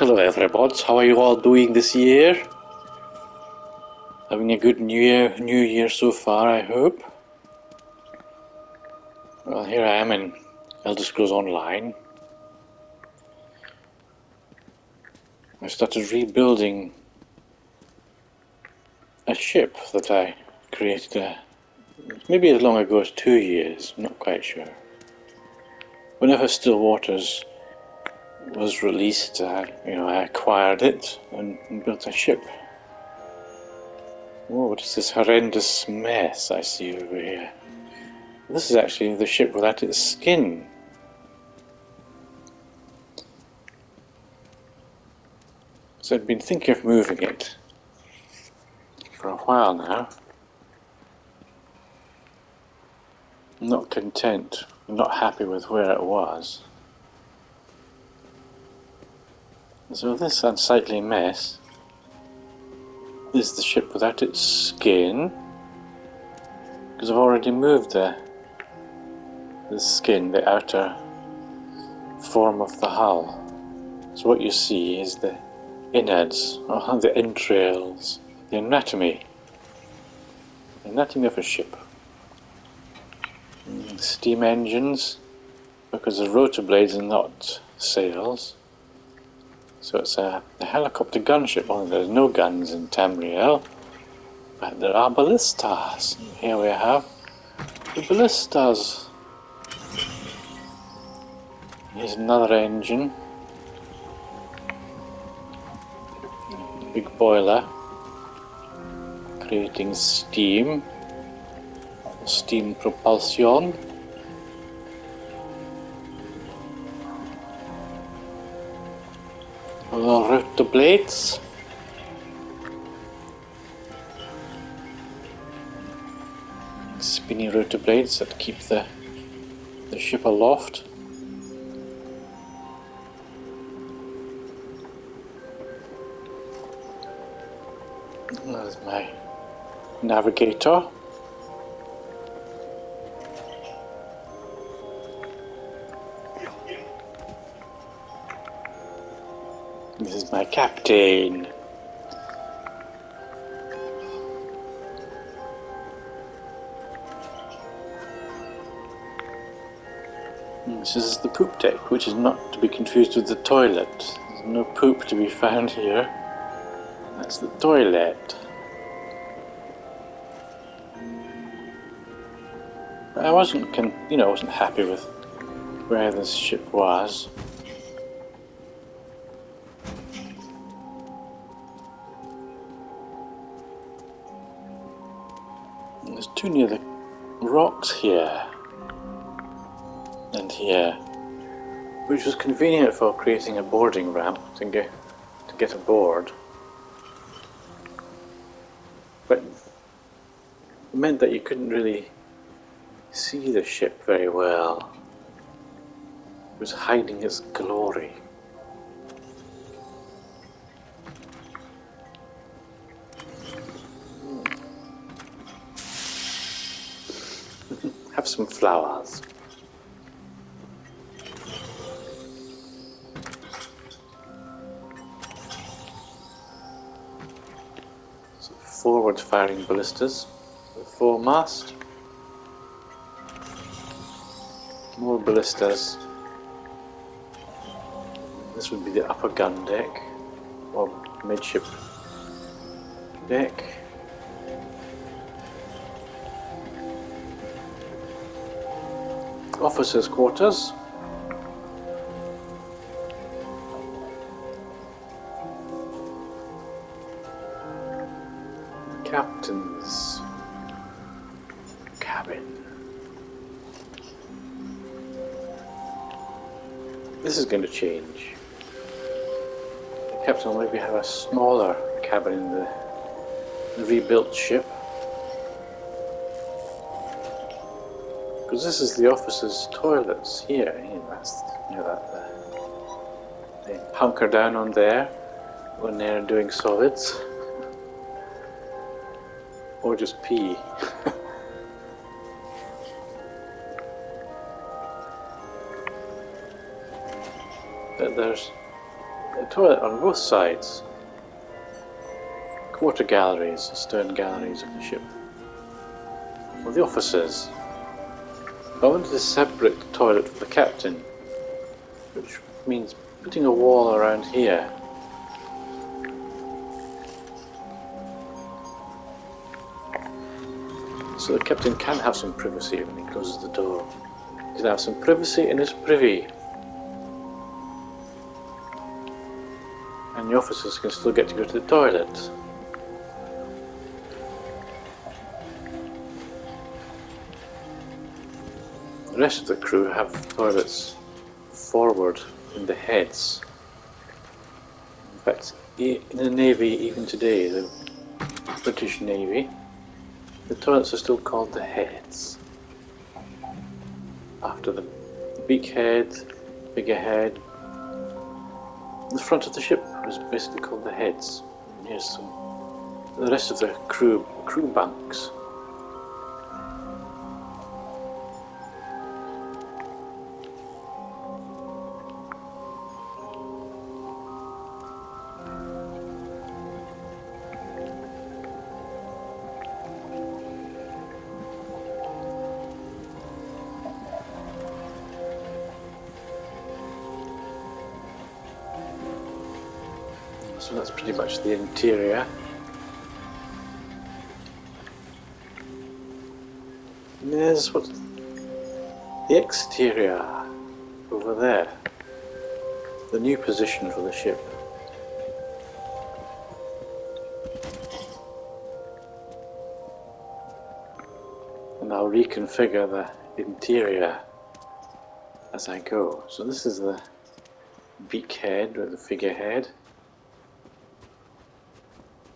Hello everybody, how are you all doing this year? Having a good new year so far, I hope. Well, here I am in Elder Scrolls Online. I started rebuilding a ship that I created maybe as long ago as 2 years, I'm not quite sure. Whenever Still Waters was released, I acquired it and built a ship. Oh, what is this horrendous mess I see over here? This is actually the ship without its skin. So I've been thinking of moving it for a while now. I'm not content, I'm not happy with where it was. So this unsightly mess is the ship without its skin, because I've already moved the skin, the outer form of the hull. So what you see is the innards, or the entrails, the anatomy of a ship. Steam engines, because the rotor blades are not sails. So it's a helicopter gunship. Well, there's no guns in Tamriel, but there are ballistas. Here we have the ballistas. Here's another engine. Big boiler, creating steam propulsion. Rotor blades. Spinning rotor blades that keep the ship aloft. There's my navigator. This is my captain. This is the poop deck, which is not to be confused with the toilet. There's no poop to be found here. That's the toilet. But I wasn't happy with where this ship was. It's too near the rocks here and here, which was convenient for creating a boarding ramp to get aboard. But it meant that you couldn't really see the ship very well. It was hiding its glory. Have some flowers. So forward firing ballistas, the foremast. More ballistas. This would be the upper gun deck, or midship deck. Officers' quarters. Captain's cabin. This is going to change. The captain will maybe have a smaller cabin in the rebuilt ship. Because this is the officers' toilets here. They hunker down on there when they're doing solids. Or just pee. There's A toilet on both sides. Quarter galleries, stern galleries of the ship. For the officers. I wanted a separate toilet for the captain, which means putting a wall around here. So the captain can have some privacy when he closes the door. He can have some privacy in his privy. And the officers can still get to go to the toilet. The rest of the crew have toilets forward in the heads. In fact, in the Navy, even today, the British Navy, the toilets are still called the heads. After the beakhead, figurehead, the front of the ship was basically called the heads. And here's the rest of the crew bunks. So that's pretty much the interior. And there's what the exterior over there. The new position for the ship. And I'll reconfigure the interior as I go. So this is the beakhead or the figurehead.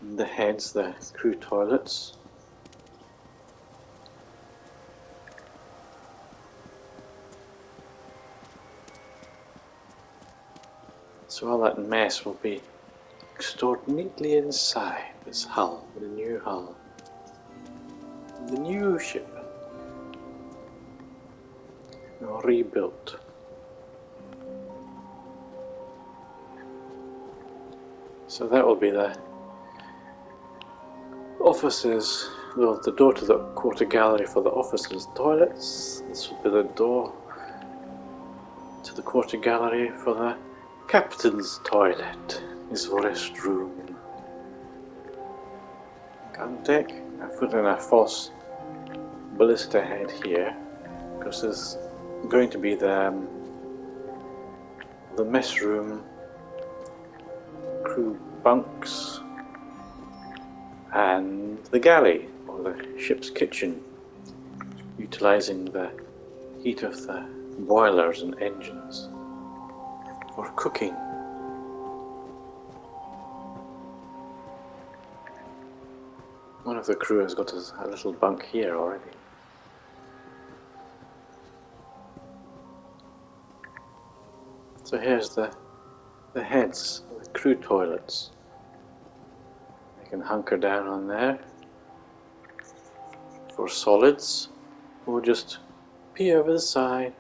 And the heads, the crew toilets. So all that mess will be stored neatly inside this hull, the new hull. The new ship. Rebuilt. So that will be the officers, well, the door to the quarter gallery for the officers' toilets. This will be the door to the quarter gallery for the captain's toilet, his restroom. Gun deck. I put in a false ballista head here because there's going to be the mess room, crew bunks, and the galley, or the ship's kitchen, utilising the heat of the boilers and engines for cooking. One of the crew has got a little bunk here already. So here's the heads, the crew toilets. You can hunker down on there for solids, or just pee over the side.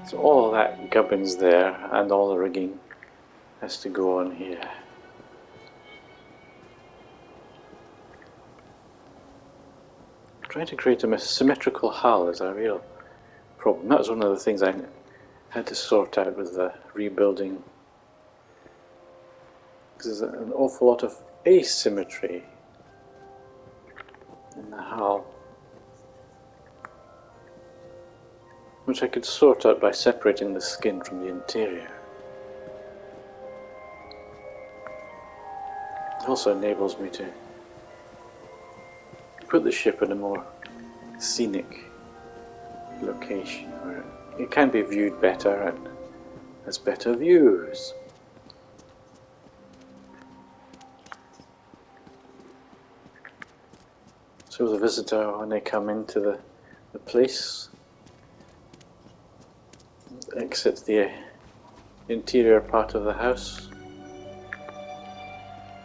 So all of that gubbins there, and all the rigging has to go on here. Trying to create a symmetrical hull is a real problem. That was one of the things I had to sort out with the rebuilding. There's an awful lot of asymmetry in the hull, which I could sort out by separating the skin from the interior. It also enables me to put the ship in a more scenic location where it can be viewed better and has better views. So the visitor, when they come into the place, exit the interior part of the house,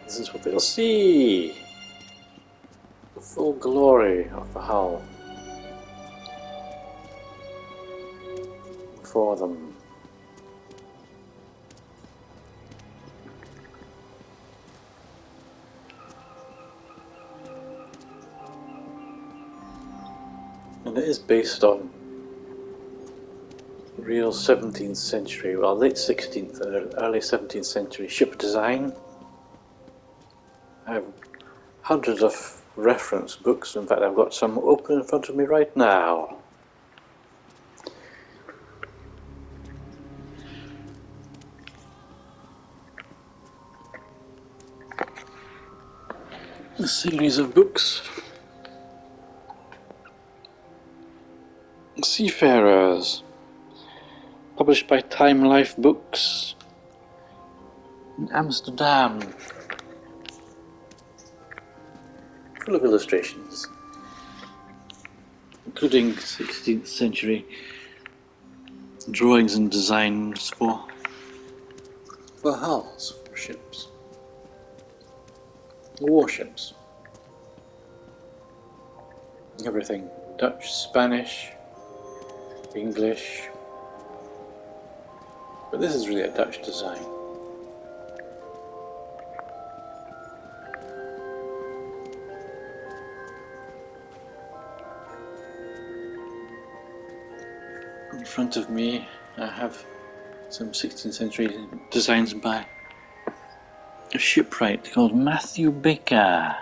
this is what they'll see. full glory of the hull for them. And it is based on real 17th century, well, late 16th, early 17th century ship design. I have hundreds of reference books. In fact, I've got some open in front of me right now. A series of books. Seafarers, published by Time Life Books in Amsterdam, full of illustrations, including 16th century drawings and designs for hulls, for ships, warships, everything, Dutch, Spanish, English, but this is really a Dutch design. In front of me I have some 16th century designs by a shipwright called Matthew Baker.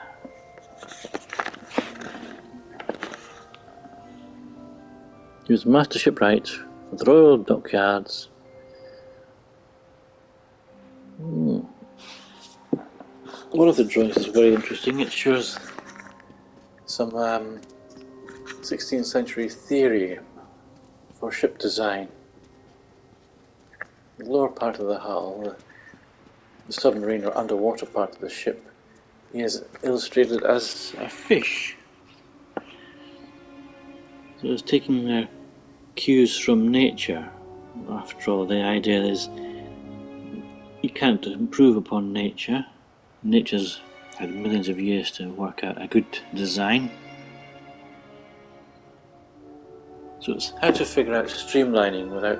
He was a master shipwright for the Royal Dockyards. One of the drawings is very interesting. It shows some 16th century theory for ship design. The lower part of the hull, the submarine or underwater part of the ship, is illustrated as a fish. So it's taking their cues from nature. After all, the idea is you can't improve upon nature. Nature's had millions of years to work out a good design. So it's how to figure out streamlining without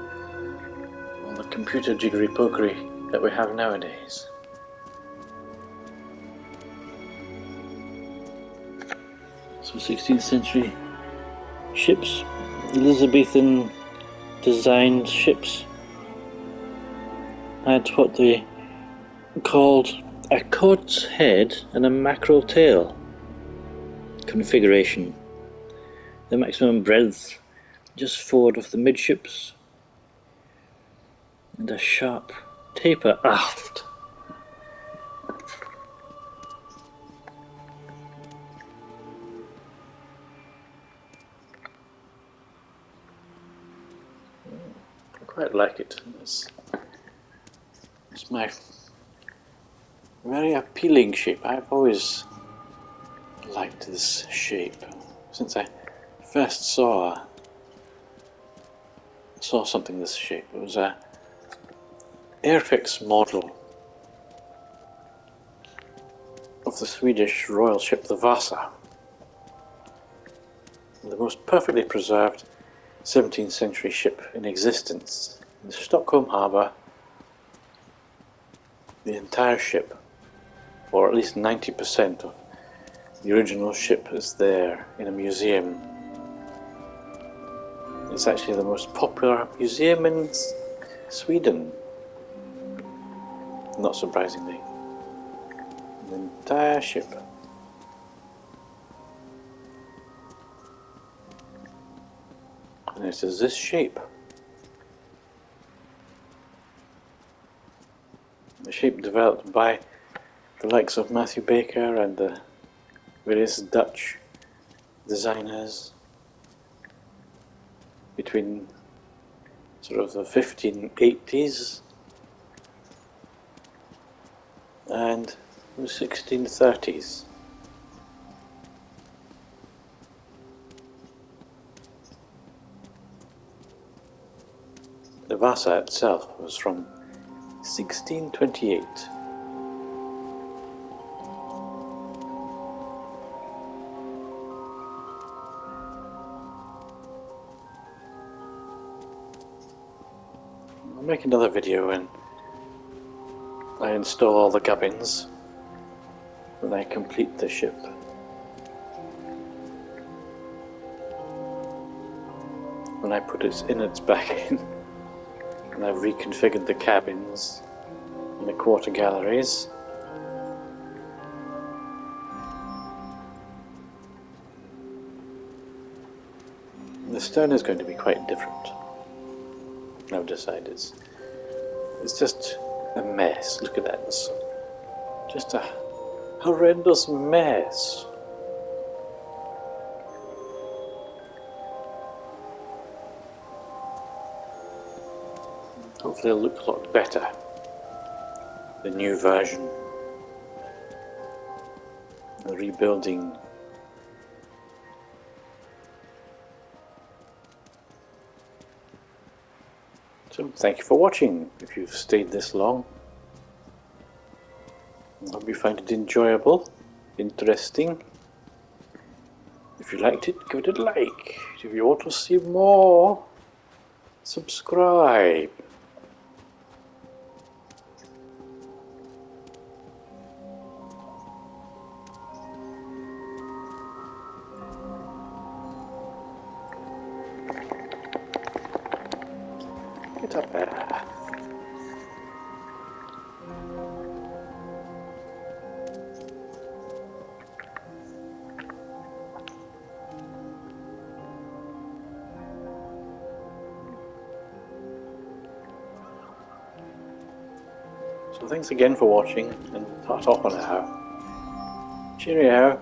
all the computer jiggery pokery that we have nowadays. So 16th century ships, Elizabethan designed ships, had what they called a cod's head and a mackerel tail configuration. The maximum breadth just forward of the midships and a sharp taper aft. I quite like it. It's my very appealing shape. I've always liked this shape since I first saw something this shape. It was a Airfix model of the Swedish royal ship the Vasa, the most perfectly preserved 17th century ship in existence. In the Stockholm harbour, the entire ship, or at least 90% of the original ship, is there in a museum. It's actually the most popular museum in Sweden, not surprisingly. The entire ship. And it is this shape. The shape developed by the likes of Matthew Baker and the various Dutch designers between sort of the 1580s and the 1630s. The Vasa itself was from 1628. I'll make another video when I install all the gubbins, when I complete the ship. When I put its innards back in, and I've reconfigured the cabins and the quarter galleries. The stern is going to be quite different. I've decided it's just a mess. Look at that. It's just a horrendous mess. Hopefully it'll look a lot better. The new version. The rebuilding. So thank you for watching, if you've stayed this long. I hope you find it enjoyable, interesting. If you liked it, give it a like. If you want to see more, subscribe. Get up there. So thanks again for watching, and ta-ta for now. Cheerio.